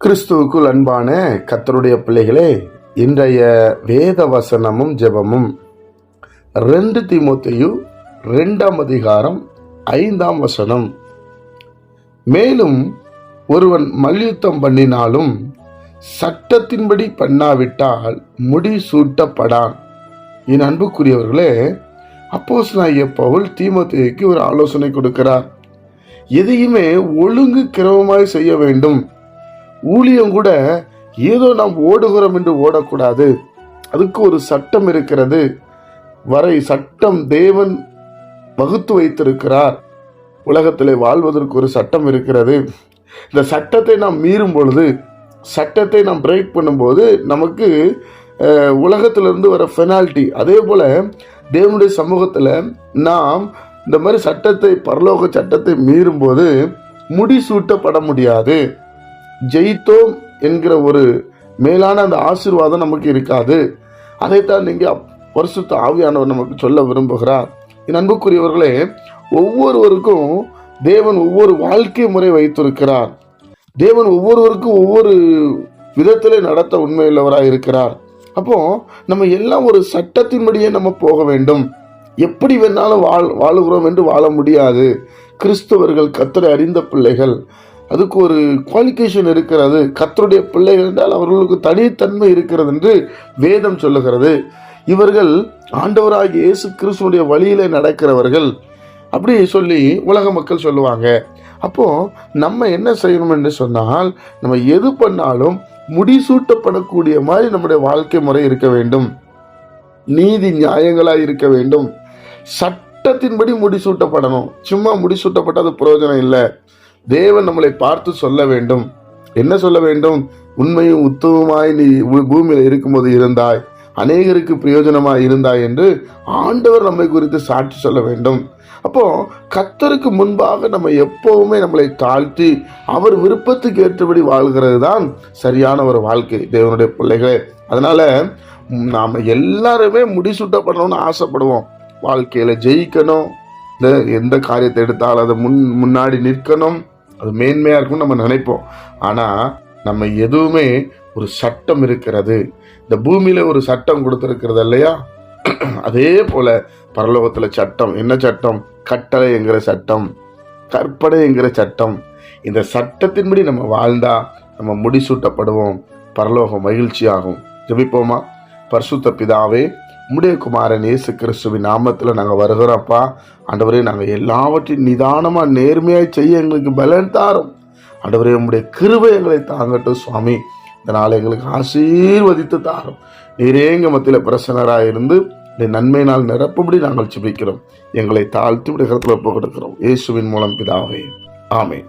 கிறிஸ்துவுக்குள் அன்பான கர்த்தருடைய பிள்ளைகளே, இன்றைய வேத வசனமும் ஜெபமும் 2 தீமோத்தேயு 2ஆம் அதிகாரம் 5ஆம் வசனம். மேலும் ஒருவன் மல்யுத்தம் பண்ணினாலும் சட்டத்தின்படி பண்ணாவிட்டால் முடி சூட்டப்படான். என் அன்புக்குரியவர்களே, அப்போஸ்தலனாகிய பவுல் தீமோத்தேயுக்கு ஒரு ஆலோசனை கொடுக்கிறார். எதையுமே ஒழுங்கு கிரமமாய் செய்ய வேண்டும். ஊழியம் கூட ஏதோ நாம் ஓடுகிறோம் என்று ஓடக்கூடாது. அதுக்கு ஒரு சட்டம் இருக்கிறது. சட்டம் தேவன் வகுத்து வைத்திருக்கிறார். உலகத்திலே வாழ்வதற்கு ஒரு சட்டம் இருக்கிறது. இந்த சட்டத்தை நாம் மீறும் பொழுது, சட்டத்தை நாம் பிரேக் பண்ணும்போது நமக்கு உலகத்திலிருந்து வர பெனால்ட்டி. அதே போல தேவனுடைய சமூகத்தில் நாம் இந்த மாதிரி சட்டத்தை, பரலோக சட்டத்தை மீறும் போது முடிசூட்டப்பட முடியாது. ஜெயித்தோம் என்கிற ஒரு மேலான அந்த ஆசீர்வாதம் நமக்கு இருக்காது. அதைத்தான் நீங்க பரிசுத்த ஆவியானவர் நமக்கு சொல்ல விரும்புகிறார். என் அன்புக்குரியவர்களே, ஒவ்வொருவருக்கும் தேவன் ஒவ்வொரு வாழ்க்கை முறை வைத்திருக்கிறார். தேவன் ஒவ்வொருவருக்கும் ஒவ்வொரு விதத்திலே நடத்த உண்மையுள்ளவராக இருக்கிறார். அப்போ நம்ம எல்லாம் ஒரு சட்டத்தின்படியே நம்ம போக வேண்டும். எப்படி வேணாலும் வாழுகிறோம் என்று வாழ முடியாது. கிறிஸ்தவர்கள், கர்த்தரை அறிந்த பிள்ளைகள், அதுக்கு ஒரு குவாலிஃபிகேஷன் இருக்கிறது. கர்த்தருடைய பிள்ளைகள் என்றால் அவர்களுக்கு தனித்தன்மை இருக்கிறது என்று வேதம் சொல்லுகிறது. இவர்கள் ஆண்டவராகிய இயேசு கிறிஸ்துவுடைய வழியிலே நடக்கிறவர்கள் அப்படி சொல்லி உலக மக்கள் சொல்லுவாங்க. அப்போ நம்ம என்ன செய்யணும் என்று சொன்னால், நம்ம எது பண்ணாலும் முடிசூட்டப்படக்கூடிய மாதிரி நம்முடைய வாழ்க்கை முறை இருக்க வேண்டும். நீதி நியாயங்களாய் இருக்க வேண்டும். சட்டத்தின்படி முடிசூட்டப்படணும். சும்மா முடிசூட்டப்பட்டது பிரயோஜனம் இல்லை. தேவன் நம்மளை பார்த்து சொல்ல வேண்டும். என்ன சொல்ல வேண்டும்? உண்மையும் உத்தமமாய் நீ பூமியில் இருக்கும்போது இருந்தாய், அநேகருக்கு பிரயோஜனமாய் இருந்தாய் என்று ஆண்டவர் நம்மை குறித்து சாட்சி சொல்ல வேண்டும். அப்போ கர்த்தருக்கு முன்பாக நம்ம எப்பவுமே நம்மளை தாழ்த்தி அவர் விருப்பத்துக்கு ஏற்றபடி வாழ்கிறது தான் சரியான ஒரு வாழ்க்கை, தேவனுடைய பிள்ளைகளே. அதனால நாம எல்லாருமே முடிசூட்டப்படணும்னு ஆசைப்படுவோம். வாழ்க்கையில ஜெயிக்கணும், எந்த காரியத்தை எடுத்தாலும் அதை முன்னாடி நிற்கணும், அது மேன்மையா இருக்கும்னு நம்ம நினைப்போம். ஆனா நம்ம எதுவுமே ஒரு சட்டம் இருக்கிறது. இந்த பூமியில ஒரு சட்டம் கொடுத்திருக்கிறது இல்லையா? அதே போல பரலோகத்துல சட்டம். என்ன சட்டம்? கட்டளை என்கிற சட்டம், கற்பனை என்கிற சட்டம். இந்த சட்டத்தின்படி நம்ம வாழ்ந்தா நம்ம முடிசூட்டப்படுவோம், பரலோகம் மகிழ்ச்சியாகும். ஜெபிப்போமா? பரிசுத்த பிதாவே, உம்முடைய குமாரன் இயேசு கிறிஸ்துவின் நாமத்தில் நாங்கள் வருகிறோம்ப்பா. ஆண்டவரே, நாங்கள் எல்லாவற்றையும் நிதானமாக நேர்மையாக செய்ய எங்களுக்கு பலன் தாரும். ஆண்டவரே, உம்முடைய கிருபை எங்களை தாங்கட்டும் சுவாமி. இதனால் எங்களுக்கு ஆசீர்வதித்து தாரும். நீரே எங்கள் மத்தியில் பிரசன்னராக இருந்து நன்மையினால் நிரப்பும்படி நாங்கள் ஜெபிக்கிறோம். எங்களை தாழ்த்தி விடுகிறதுல ஒப்பு கொடுக்கிறோம். இயேசுவின் மூலம் பிதாவே, ஆமென்.